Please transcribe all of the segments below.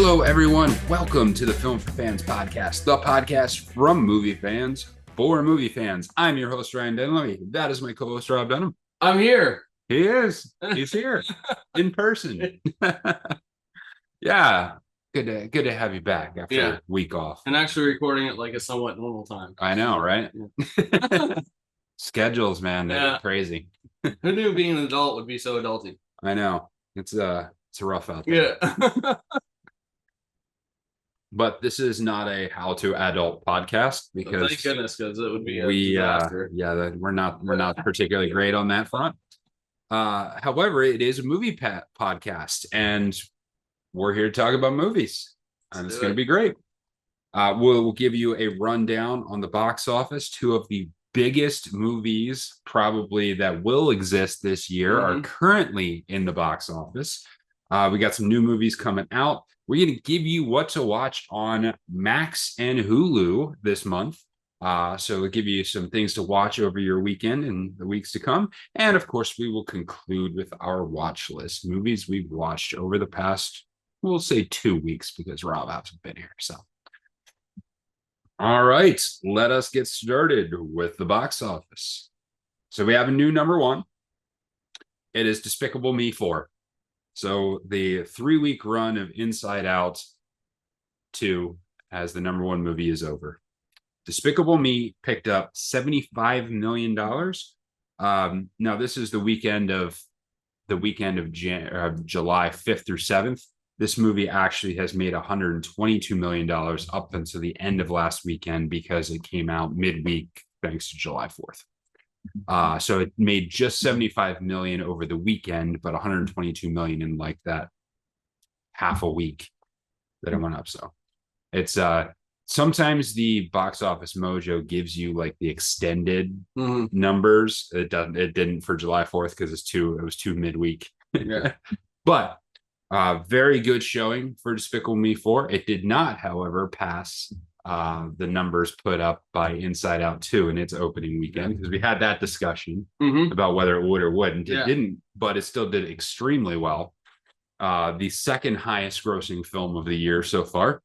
Hello, everyone. Welcome to the Film for Fans podcast, the podcast from movie fans for movie fans. I'm your host, Ryan Dunlevy. That is my co-host, Rob Dunham. I'm here. He is. He's here in person. Yeah. Good to have you back after a week off. And actually recording it like a somewhat normal time. I know, right? Yeah. Schedules, man, they're crazy. Who knew being an adult would be so adulty? I know. It's rough out there. Yeah. But this is not a how-to adult podcast because thank goodness, because it would be a disaster. We're not particularly great on that front. However, it is a movie podcast, and we're here to talk about movies, and it's going to be great. We'll give you a rundown on the box office. Two of the biggest movies probably that will exist this year are currently in the box office. We got some new movies coming out. We're going to give you what to watch on Max and Hulu this month. So we'll give you some things to watch over your weekend and the weeks to come. And of course, we will conclude with our watch list. Movies we've watched over the past, we'll say 2 weeks because Rob hasn't been here. So, all right, let us get started with the box office. So we have a new number one. It is Despicable Me 4. So the 3-week run of Inside Out 2 as the number one movie is over. Despicable Me picked up $75 million. Now this is the weekend of July 5th through 7th. This movie actually has made $122 million up until the end of last weekend because it came out midweek thanks to July 4th. So it made just 75 million over the weekend, but 122 million in like that half a week that it went up. So it's sometimes the box office mojo gives you like the extended numbers. It didn't for July 4th because it was too midweek. Yeah. But very good showing for Despicable Me 4. It did not, however, pass the numbers put up by Inside Out 2 in its opening weekend, because we had that discussion about whether it would or wouldn't. It didn't, but it still did extremely well. The second highest grossing film of the year so far.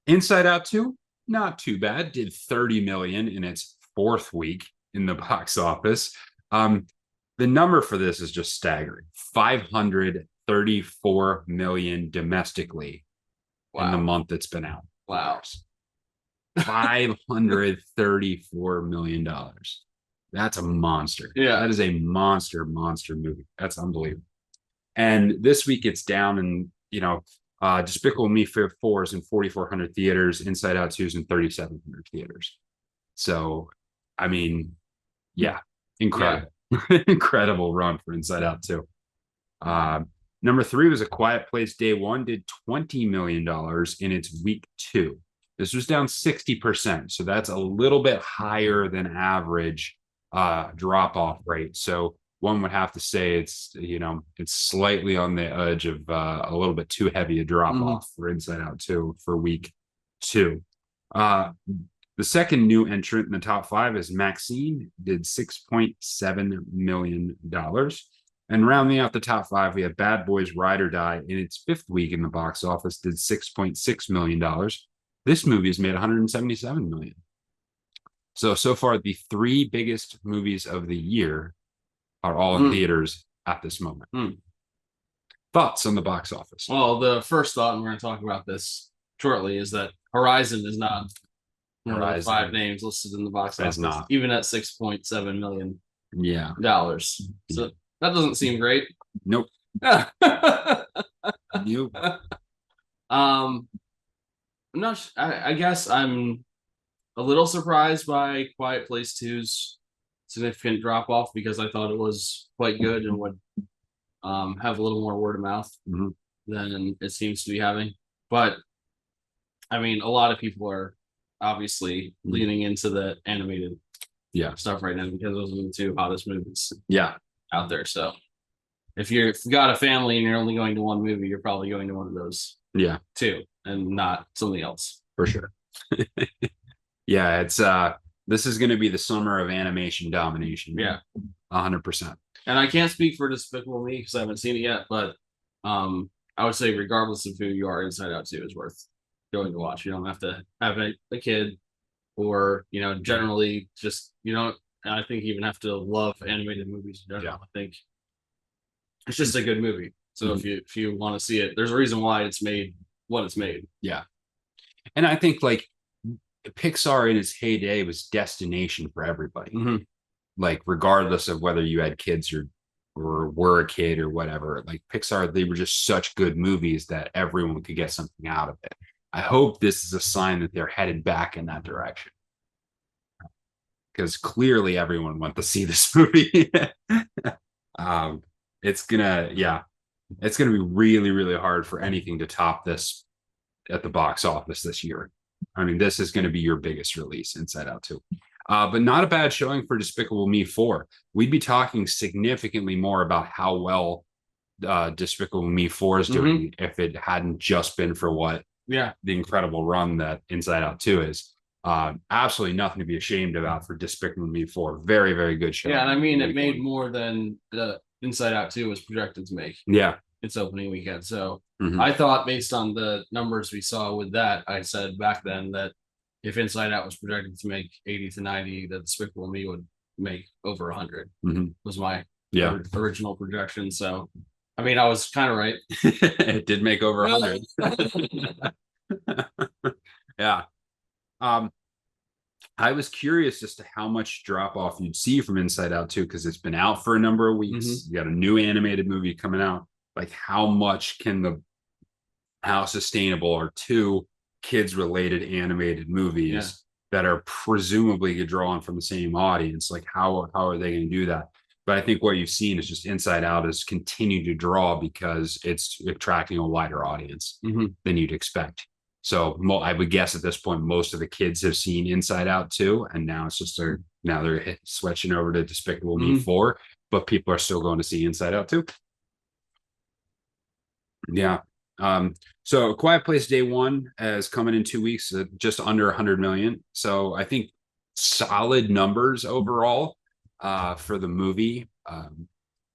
Inside Out 2, not too bad. Did 30 million in its 4th week in the box office. The number for this is just staggering. 534 million domestically in the month it's been out. Wow. $534 million. That's a monster. Yeah. That is a monster movie. That's unbelievable. And this week it's down, and Despicable Me 4 is in 4,400 theaters. Inside Out 2 is in 3,700 theaters. So, I mean, yeah, incredible. Yeah. Incredible run for Inside Out 2. Number 3 was A Quiet Place Day 1, did $20 million in its week 2. This was down 60%. So that's a little bit higher than average drop-off rate. So one would have to say it's slightly on the edge of a little bit too heavy a drop-off for Inside Out 2 for week 2. The second new entrant in the top 5 is Maxine, did $6.7 million. And rounding out the top 5, we have Bad Boys Ride or Die in its 5th week in the box office, did $6.6 million. This movie has made $177 million. So far, the 3 biggest movies of the year are all in theaters at this moment. Thoughts on the box office? Well, the first thought, and we're going to talk about this shortly, is that Horizon is not one of the 5 names listed in the box office. It's not. Even at $6.7 million. Yeah. So that doesn't seem great. Nope. Nope. I'm not. I guess I'm a little surprised by Quiet Place 2's significant drop off, because I thought it was quite good and would have a little more word of mouth than it seems to be having. But I mean, a lot of people are obviously leaning into the animated stuff right now, because those are the 2 hottest movies out there. So if you've got a family and you're only going to one movie, you're probably going to one of those 2 and not something else. For sure. Yeah, it's this is going to be the summer of animation domination. Yeah, 100%. And I can't speak for Despicable Me because I haven't seen it yet, but I would say regardless of who you are, Inside Out 2 is worth going to watch. You don't have to have a kid or, generally just, I think you even have to love animated movies in general. I think it's just a good movie. So if you want to see it, there's a reason why it's made what it's made. Yeah. And I think like Pixar in its heyday was destination for everybody. Like regardless of whether you had kids or were a kid or whatever, like Pixar, they were just such good movies that everyone could get something out of it. I hope this is a sign that they're headed back in that direction. Because clearly everyone went to see this movie. It's gonna be really, really hard for anything to top this at the box office this year. I mean, this is going to be your biggest release, Inside Out 2. But not a bad showing for Despicable Me 4. We'd be talking significantly more about how well Despicable Me 4 is doing if it hadn't just been for the incredible run that Inside Out 2 is. Absolutely nothing to be ashamed about for Despicable Me 4. Very, very good show. Yeah, and I mean, it made more than the Inside Out 2 was projected to make. Yeah. Its opening weekend. So I thought based on the numbers we saw with that, I said back then that if Inside Out was projected to make 80 to 90, that Despicable Me would make over 100 was my original projection. So, I mean, I was kind of right. It did make over 100. Yeah. I was curious as to how much drop off you'd see from Inside Out 2 because it's been out for a number of weeks. You got a new animated movie coming out. Like how sustainable are two kids related animated movies that are presumably drawn from the same audience? Like how are they going to do that? But I think what you've seen is just Inside Out has continued to draw because it's attracting a wider audience than you'd expect. So I would guess at this point, most of the kids have seen Inside Out 2, and now it's just they're switching over to Despicable Me 4, but people are still going to see Inside Out 2. Yeah. So A Quiet Place Day 1 is coming in 2 weeks, just under 100 million. So I think solid numbers overall for the movie. I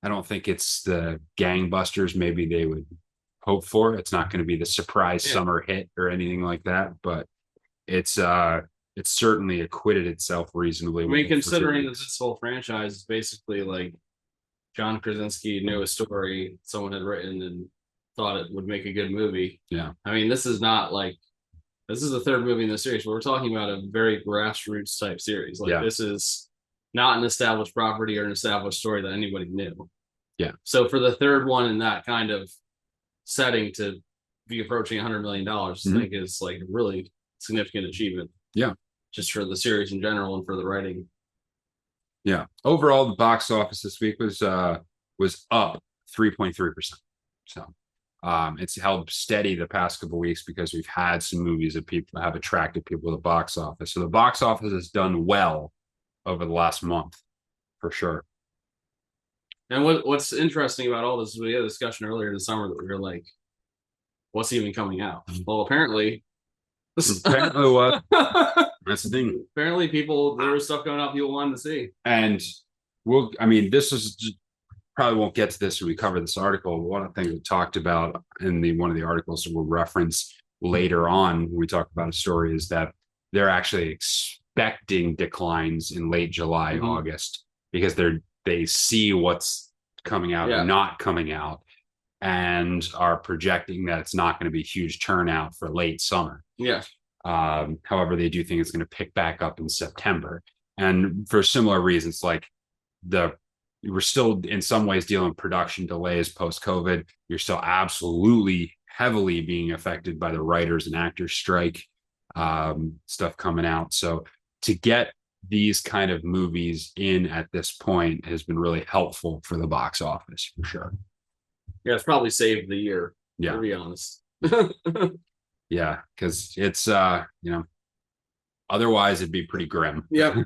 don't think it's the gangbusters maybe they would hope for. It's not going to be the surprise summer hit or anything like that, but it's certainly acquitted itself reasonably. I mean, considering that this whole franchise is basically like John Krasinski knew a story someone had written and thought it would make a good movie. Yeah. I mean, this is the third movie in the series, but we're talking about a very grassroots type series. Like this is not an established property or an established story that anybody knew. Yeah. So for the third one in that kind of setting to be approaching $100 million, I think is like a really significant achievement. Yeah. Just for the series in general and for the writing. Yeah. Overall, the box office this week was up 3.3%. So it's held steady the past couple of weeks because we've had some movies that people have attracted people to the box office. So the box office has done well over the last month, for sure. And what's interesting about all this, we had a discussion earlier in the summer that we were like, what's even coming out? Well, apparently what? That's the thing. Apparently there was stuff coming out people wanted to see. And this is just, probably won't get to this when we cover this article. One of the things we talked about in one of the articles that we'll reference later on when we talk about a story is that they're actually expecting declines in late July, August, because they see what's coming out or not coming out and are projecting that it's not going to be huge turnout for late summer. Yeah. However, they do think it's going to pick back up in September. And for similar reasons, like we're still in some ways dealing with production delays post-COVID. You're still absolutely heavily being affected by the writers and actors strike stuff coming out. So to get these kind of movies in at this point has been really helpful for the box office, for sure. Yeah, it's probably saved the year, to be honest. Yeah, because it's otherwise it'd be pretty grim. Yeah.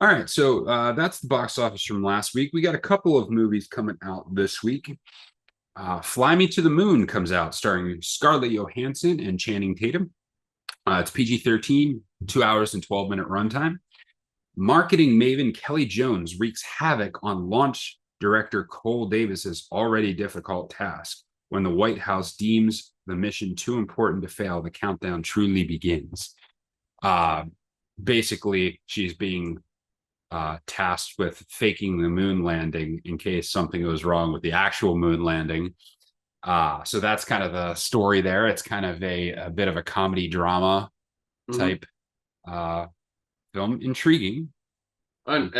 All right, so that's the box office from last week. We got a couple of movies coming out this week. Fly Me to the Moon comes out, starring Scarlett Johansson and Channing Tatum. It's PG-13, 2 hours and 12-minute runtime. Marketing maven Kelly Jones wreaks havoc on launch director Cole Davis's already difficult task. When the White House deems the mission too important to fail, the countdown truly begins. Basically, she's being tasked with faking the moon landing in case something goes wrong with the actual moon landing. So that's kind of the story there. It's kind of a bit of a comedy drama type film. Intriguing. And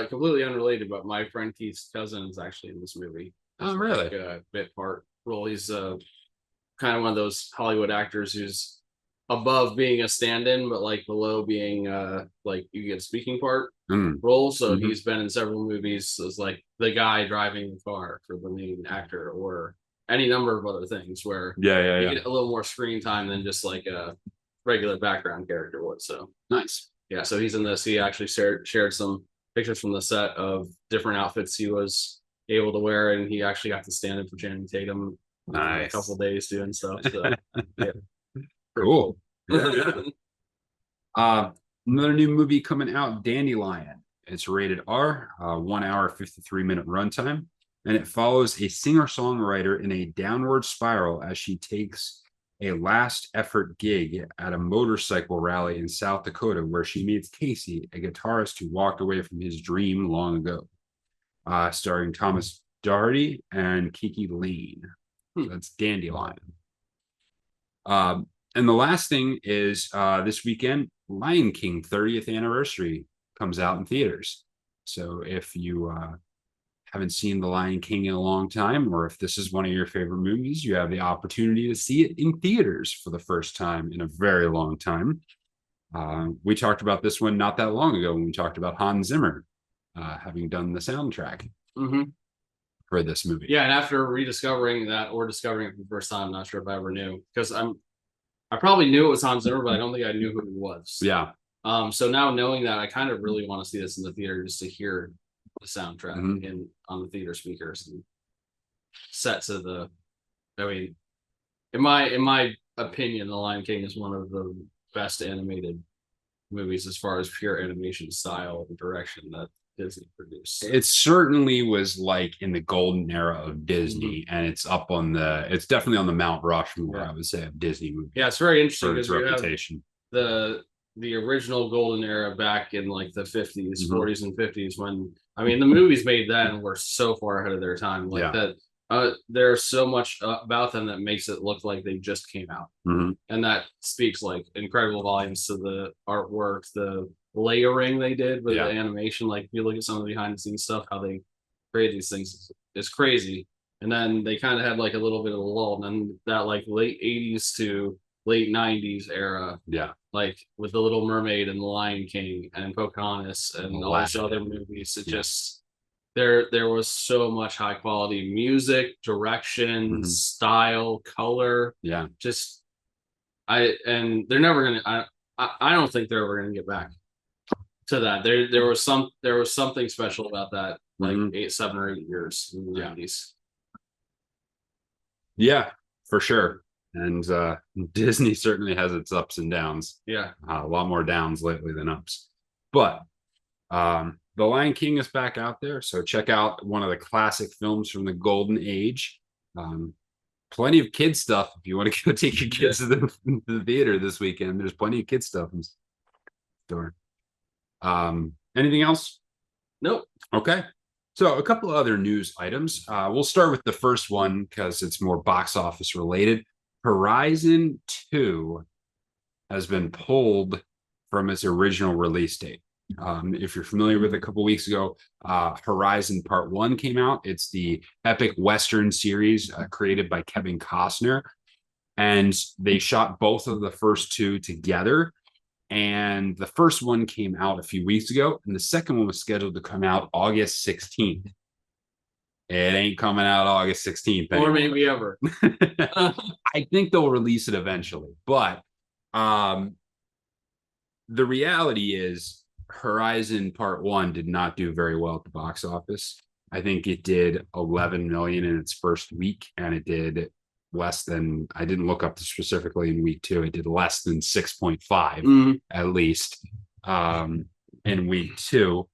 completely unrelated, but my friend Keith's cousin is actually in this movie. Oh, really? Like a bit part role. He's kind of one of those Hollywood actors who's above being a stand-in, but like below being like you get a speaking part role. So he's been in several movies as like the guy driving the car for the main actor, or any number of other things where you get a little more screen time than just like a regular background character would. So nice. Yeah, so he's in this. He actually shared some pictures from the set of different outfits he was able to wear, and he actually got to stand in for Channing Tatum a couple of days doing stuff. So yeah. Cool. Another new movie coming out, Dandelion. It's rated R, 1 hour, 53-minute runtime, and it follows a singer-songwriter in a downward spiral as she takes a last effort gig at a motorcycle rally in South Dakota, where she meets Casey, a guitarist who walked away from his dream long ago. Starring Thomas Doherty and Kiki Lane. So that's Dandelion. And the last thing is this weekend, Lion King 30th anniversary comes out in theaters. So if you haven't seen The Lion King in a long time, or if this is one of your favorite movies, you have the opportunity to see it in theaters for the first time in a very long time. We talked about this one not that long ago when we talked about Hans Zimmer having done the soundtrack for this movie. Yeah, and after rediscovering that or discovering it for the first time, I'm not sure if I ever knew, because I probably knew it was Hans Zimmer, but I don't think I knew who he was. Yeah. So now knowing that, I kind of really want to see this in the theater just to hear the soundtrack on the theater speakers and set to the. I mean, in my opinion, The Lion King is one of the best animated movies as far as pure animation style and direction that Disney produced. It certainly was like in the golden era of Disney, and it's definitely on the Mount Rushmore, I would say, of Disney movies. Yeah, it's very interesting because you have the original golden era back in like the 50s, 40s, and 50s, when the movies made then were so far ahead of their time. Like that, there's so much about them that makes it look like they just came out, and that speaks like incredible volumes to the artwork, the layering they did with the animation. Like if you look at some of the behind the scenes stuff, how they create these things is crazy. And then they kind of had like a little bit of a lull, and then that like late 80s to late 90s era, like with The Little Mermaid and The Lion King and Pocahontas and all these other movies, it just there was so much high quality music, direction, style, color. Just and they're never gonna. I don't think they're ever gonna get back to that. There was something special about that, like 7 or 8 years in the 90s. Yeah, for sure. And Disney certainly has its ups and downs. Yeah, a lot more downs lately than ups. But The Lion King is back out there, so check out one of the classic films from the golden age. Plenty of kid stuff if you want to go take your kids to the theater this weekend. There's plenty of kid stuff in store. Anything else? Nope. Okay. So a couple of other news items. We'll start with the first one because it's more box office related. Horizon 2 has been pulled from its original release date. If you're familiar with it, a couple weeks ago, Horizon Part 1 came out. It's the epic Western series created by Kevin Costner. And they shot both of the first two together. And the first one came out a few weeks ago, and the second one was scheduled to come out August 16th. It ain't coming out August 16th anymore. Or maybe ever. I think they'll release it eventually. But the reality is Horizon Part 1 did not do very well at the box office. I think it did 11 million in its first week, and it did less than, I didn't look up specifically in week 2, it did less than 6.5 at least in week 2.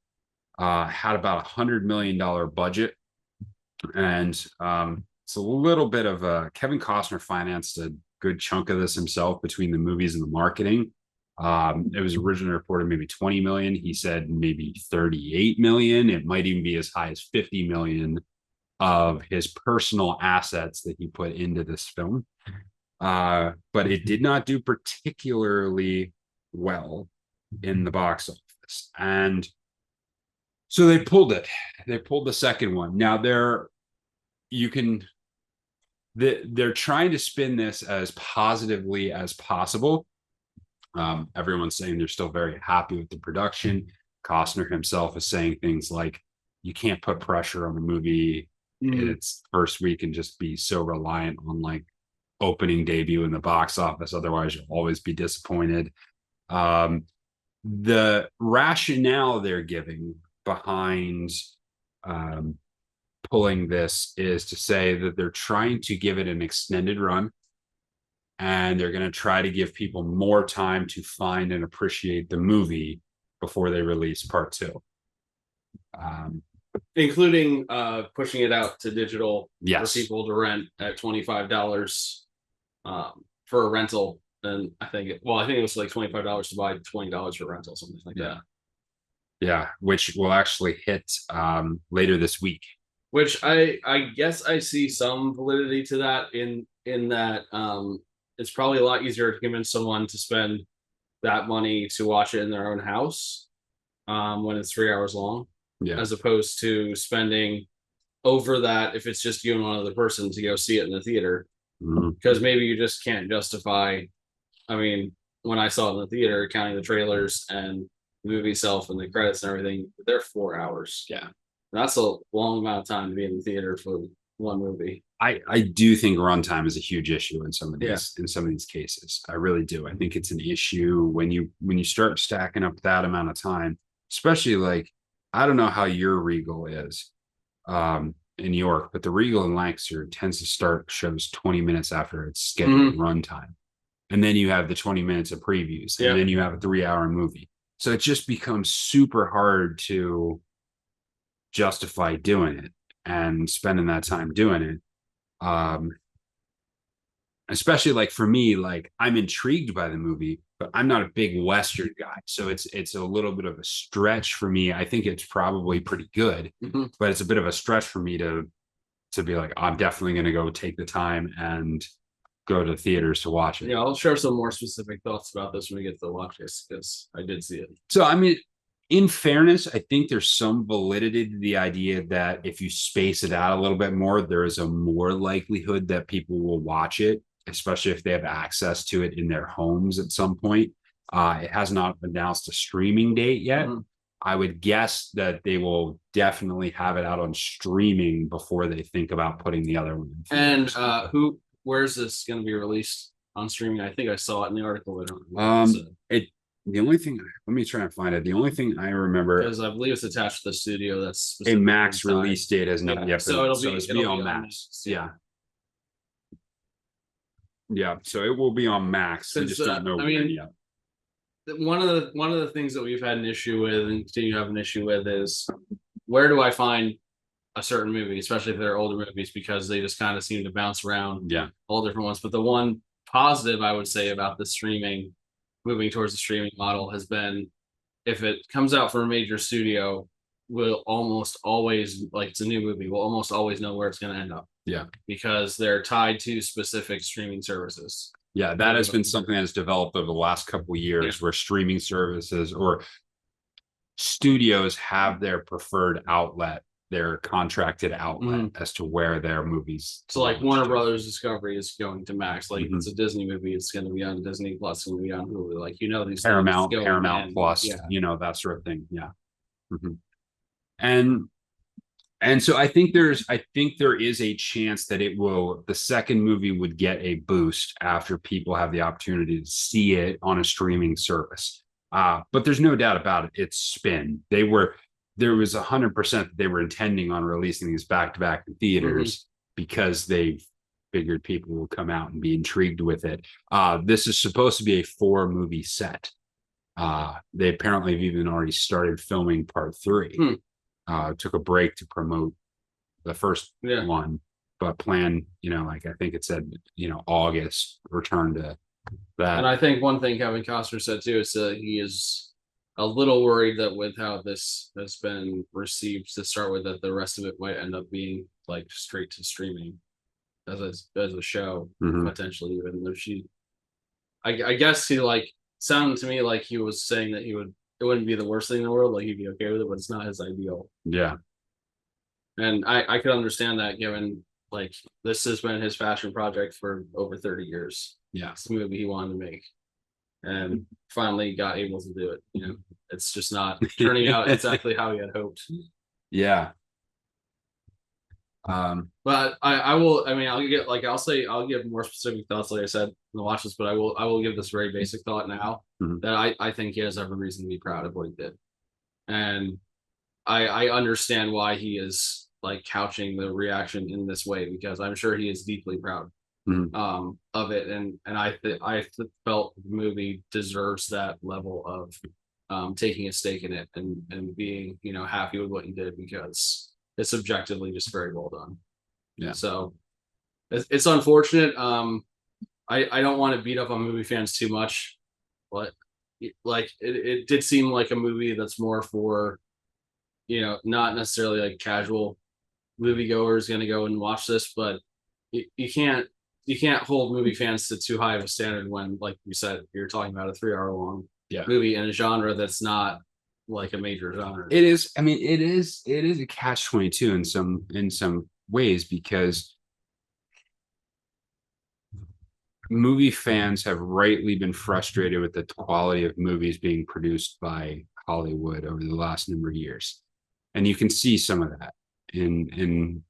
Had about $100 million budget And it's a little bit of Kevin Costner financed a good chunk of this himself between the movies and the marketing. It was originally reported maybe 20 million. He said maybe 38 million. It might even be as high as 50 million of his personal assets that he put into this film. But it did not do particularly well in the box office. And so they pulled it. They pulled the second one. Now they're trying to spin this as positively as possible. Everyone's saying they're still very happy with the production. Costner himself is saying things like, you can't put pressure on the movie in its first week and just be so reliant on like opening debut in the box office. Otherwise, you'll always be disappointed. The rationale they're giving behind pulling this is to say that they're trying to give it an extended run, and they're going to try to give people more time to find and appreciate the movie before they release part two. Including pushing it out to digital Yes. for people to rent at $25 for a rental. And I think it was like $25 to buy, $20 for rental, something like that. Yeah, which will actually hit later this week. Which I guess I see some validity to that in that it's probably a lot easier to convince someone to spend that money to watch it in their own house when it's 3 hours long, as opposed to spending over that if it's just you and one other person to go see it in the theater. Because maybe you just can't justify. I mean, when I saw it in the theater, counting the trailers and the movie itself and the credits and everything, they're 4 hours. Yeah. That's a long amount of time to be in the theater for one movie. I do think runtime is a huge issue in some of these cases. I really do. I think it's an issue when you start stacking up that amount of time, especially like, I don't know how your Regal is in New York, but the Regal in Lancaster tends to start shows 20 minutes after its scheduled runtime. And then you have the 20 minutes of previews, and then you have a 3-hour movie. So it just becomes super hard to justify doing it and spending that time doing it. Especially like for me, like I'm intrigued by the movie, but I'm not a big Western guy. So it's a little bit of a stretch for me. I think it's probably pretty good, but it's a bit of a stretch for me to be like, I'm definitely going to go take the time and go to theaters to watch it. Yeah, I'll share some more specific thoughts about this when we get to the watch list, because I did see it. So, I mean, in fairness, I think there's some validity to the idea that if you space it out a little bit more, there is a more likelihood that people will watch it, especially if they have access to it in their homes at some point. It has not announced a streaming date yet. I would guess that they will definitely have it out on streaming before they think about putting the other one in. And where's this going to be released on streaming? I think I saw it in the article. The only thing, let me try and find it. The only thing I remember, because I believe it's attached to the studio. That's a Max release date has not yet. So it'll be on Max. Yeah. So it will be on Max. We just don't know when yet. One of the things that we've had an issue with and continue to have an issue with is, where do I find a certain movie, especially if they're older movies, because they just kind of seem to bounce around all different ones. But the one positive I would say about the moving towards the streaming model has been, if it comes out from a major studio, we'll almost always, like it's a new movie, we'll almost always know where it's going to end up. Because they're tied to specific streaming services. That has been something that has developed over the last couple of years, where streaming services or studios have their preferred outlet, their contracted outlet as to where their movies. So like Warner Brothers Discovery is going to Max. Like it's a Disney movie, it's going to be on Disney Plus, it's going to be on Hulu. Like, these Paramount Plus, that sort of thing. And so I think there is a chance that the second movie would get a boost after people have the opportunity to see it on a streaming service. But there's no doubt about it. It's spin. There was 100% that they were intending on releasing these back-to-back in theaters because they figured people will come out and be intrigued with it. This is supposed to be a 4-movie set. They apparently have even already started filming part 3. Took a break to promote the first one, but plan, like I think it said, August return to that. And I think one thing Kevin Costner said too is that he is a little worried that with how this has been received to start with, that the rest of it might end up being like straight to streaming as a show, potentially, even though I guess he like sounded to me like he was saying that it wouldn't be the worst thing in the world, like he'd be okay with it, but it's not his ideal. Yeah. And I could understand that, given like this has been his passion project for over 30 years. Yeah. It's a movie he wanted to make and finally got able to do it. It's just not turning out exactly how he had hoped. Yeah. But I'll give more specific thoughts, like I said, in the watch list, but I will give this very basic thought now that I think he has every reason to be proud of what he did. And I understand why he is like couching the reaction in this way, because I'm sure he is deeply proud of it. And I felt the movie deserves that level of taking a stake in it and being, happy with what he did, because it's objectively just very well done. Yeah. So it's unfortunate. I don't want to beat up on movie fans too much, but like it did seem like a movie that's more for, not necessarily like casual moviegoers going to go and watch this, but you can't hold movie fans to too high of a standard when, like you said, you're talking about a 3-hour long movie in a genre that's not like a major genre. It is. I mean, it is a catch-22 in some ways, because movie fans have rightly been frustrated with the quality of movies being produced by Hollywood over the last number of years, and you can see some of that in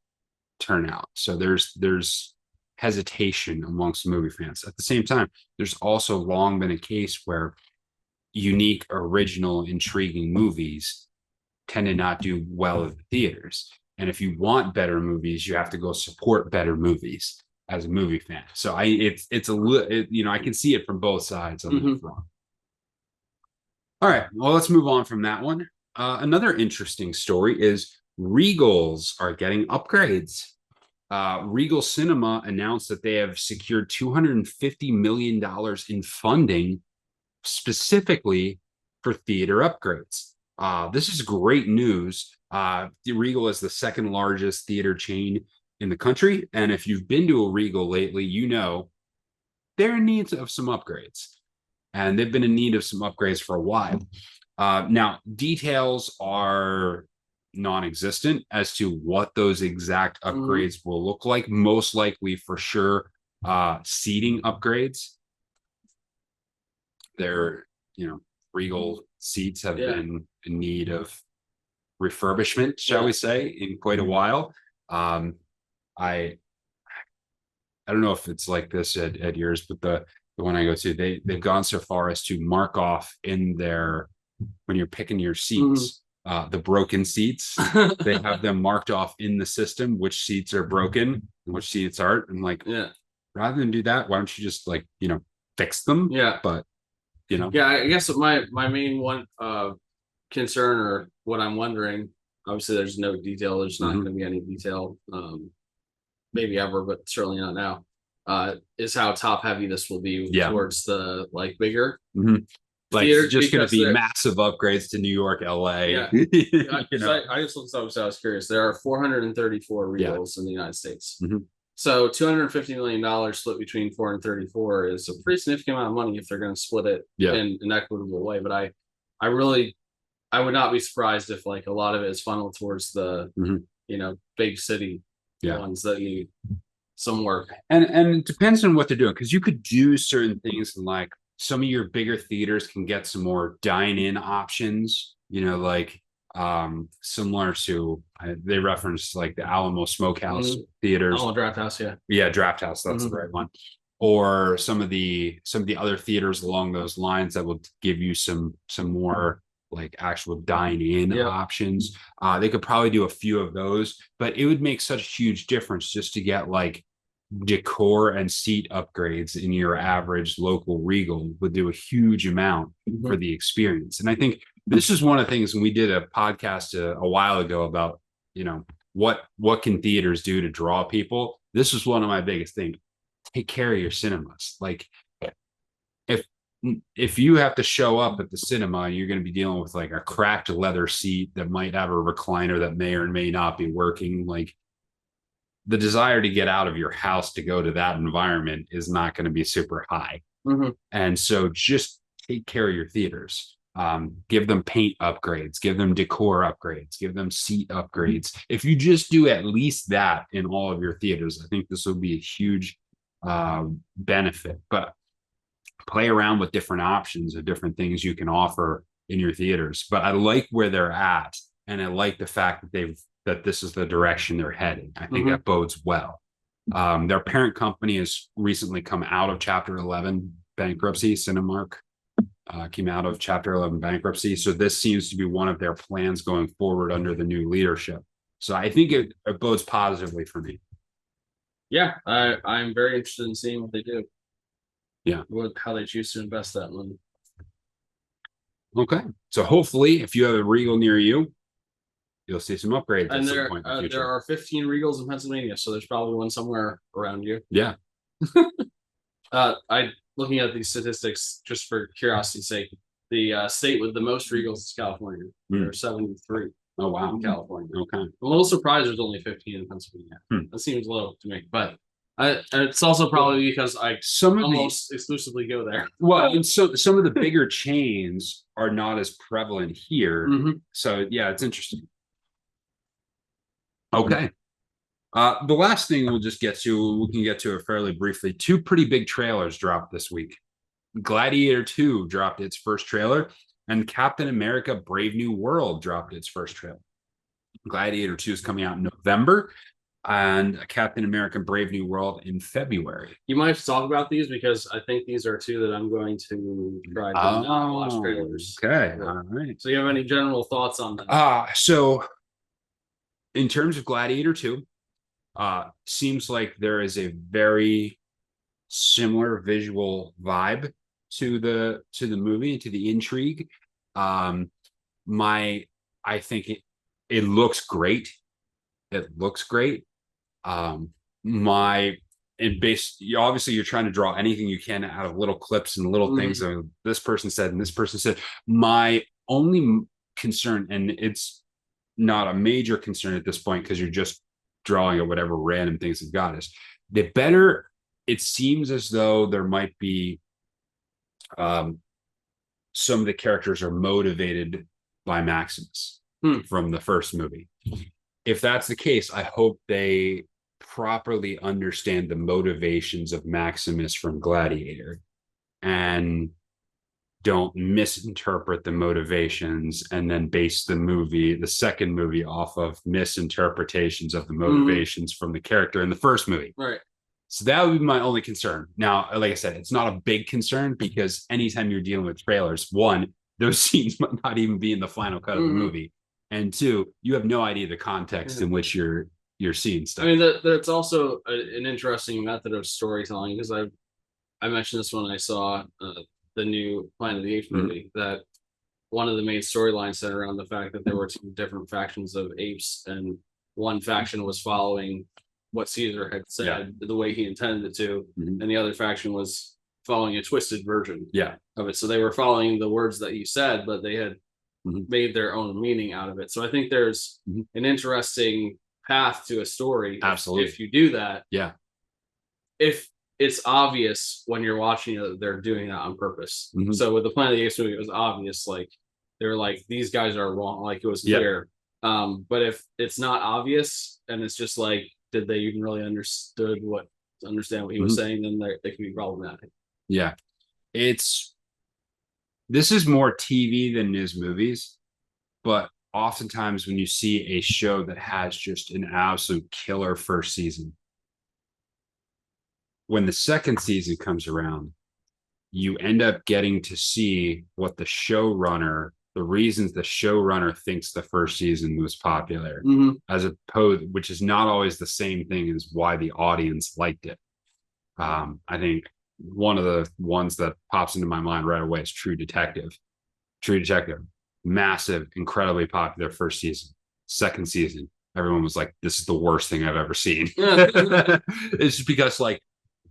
turnout. So there's hesitation amongst movie fans. At the same time, there's also long been a case where unique, original, intriguing movies tend to not do well at the theaters. And if you want better movies, you have to go support better movies as a movie fan. So I can see it from both sides on that front. All right, well, let's move on from that one. Another interesting story is Regals are getting upgrades. Regal Cinema announced that they have secured $250 million in funding specifically for theater upgrades. This is great news. Regal is the second largest theater chain in the country, and if you've been to a Regal lately, they're in need of some upgrades, and they've been in need of some upgrades for a while. Now, details are non-existent as to what those exact upgrades will look like. Most likely, for sure, seating upgrades. Their Regal seats have been in need of refurbishment, shall we say, in quite a while. I don't know if it's like this at yours, but the one I go to, they've gone so far as to mark off in their, when you're picking your seats, the broken seats, they have them marked off in the system, which seats are broken and which seats aren't. And rather than do that, why don't you just fix them? Yeah. But I guess my main one concern, or what I'm wondering, obviously there's no detail, there's not going to be any detail, maybe ever, but certainly not now, is how top heavy this will be towards the bigger like theater, just going to be massive upgrades to New York, LA. I just looked up, so I was curious. There are 434 Regals in the United States. So $250 million split between 4 and 34 is a pretty significant amount of money if they're going to split it in an equitable way. But I would not be surprised if a lot of it is funneled towards the big city ones that need some work. And it depends on what they're doing, because you could do certain things, like some of your bigger theaters can get some more dine-in options, similar to they referenced the Alamo Smokehouse theaters. Draft House, Draft House, that's the right one. Or some of the other theaters along those lines that will give you some more actual dine-in options. They could probably do a few of those, but it would make such a huge difference just to get decor and seat upgrades in your average local Regal. Would do a huge amount for the experience. And I think this is one of the things when we did a podcast a while ago about what can theaters do to draw people? This was one of my biggest things. Take care of your cinemas. Like if if you have to show up at the cinema, you're going to be dealing with like a cracked leather seat that might have a recliner that may or may not be working. Like the desire to get out of your house to go to that environment is not going to be super high. Mm-hmm. And so just take care of your theaters. Give them paint upgrades, give them decor upgrades, give them seat upgrades. If you just do at least that in all of your theaters, I think this will be a huge benefit. But play around with different options of different things you can offer in your theaters. But I like where they're at, and I like the fact that this is the direction they're heading. I think that bodes well. Their parent company has recently come out of Chapter 11 bankruptcy. Cinemark came out of Chapter 11 bankruptcy. So this seems to be one of their plans going forward under the new leadership. So I think it bodes positively for me. Yeah, I'm very interested in seeing what they do. Yeah. How they choose to invest that money. Okay. So hopefully, if you have a Regal near you, you'll see some upgrades And at some point in the future. There are 15 Regals in Pennsylvania, so there's probably one somewhere around you. Yeah. I looking at these statistics just for curiosity's sake. The state with the most Regals is California. There are 73. Oh wow, in California. Okay. I'm a little surprised there's only 15 in Pennsylvania. That seems low to me, but it's also probably because I almost exclusively go there. Well, and so some of the bigger chains are not as prevalent here. So yeah, it's interesting. Okay. The last thing we can get to it fairly briefly. Two pretty big trailers dropped this week. Gladiator 2 dropped its first trailer, and Captain America Brave New World dropped its first trailer. Gladiator 2 is coming out in November, and Captain America Brave New World in February. You might have to talk about these because I think these are two that I'm going to try to not watch trailers. Okay, all right. So you have any general thoughts on them? So in terms of Gladiator 2, seems like there is a very similar visual vibe to the movie and to the intrigue. I think it looks great. It looks great. Obviously you're trying to draw anything you can out of little clips and little things of this person said and this person said. My only concern, and it's not a major concern at this point because you're just drawing at whatever random things they've got, is it seems as though there might be some of the characters are motivated by Maximus from the first movie. If that's the case, I hope they properly understand the motivations of Maximus from Gladiator and don't misinterpret the motivations and then base the second movie off of misinterpretations of the motivations from the character in the first movie. Right. So that would be my only concern. Now, like I said, it's not a big concern because anytime you're dealing with trailers, one, those scenes might not even be in the final cut of the movie. And two, you have no idea the context in which you're seeing stuff. I mean, that's also an interesting method of storytelling because I mentioned this when I saw the new Planet of the Apes movie, that one of the main storylines centered around the fact that there were two different factions of apes, and one faction was following what Caesar had said the way he intended it to, and the other faction was following a twisted version of it. So they were following the words that you said, but they had made their own meaning out of it. So I think there's an interesting path to a story. Absolutely. If you do that. Yeah. If it's obvious when you're watching it, they're doing that on purpose. So with the Planet of the Apes movie, it was obvious, like they were like, these guys are wrong, like it was clear. But if it's not obvious and it's just like, did they even really understand what he was saying, then they can be problematic. Yeah. This is more TV than news movies, but oftentimes when you see a show that has just an absolute killer first season, when the second season comes around, you end up getting to see what the reasons the showrunner thinks the first season was popular, as opposed, which is not always the same thing as why the audience liked it. I think one of the ones that pops into my mind right away is True Detective. True Detective, massive, incredibly popular first season. Second season, everyone was like, this is the worst thing I've ever seen. It's just because like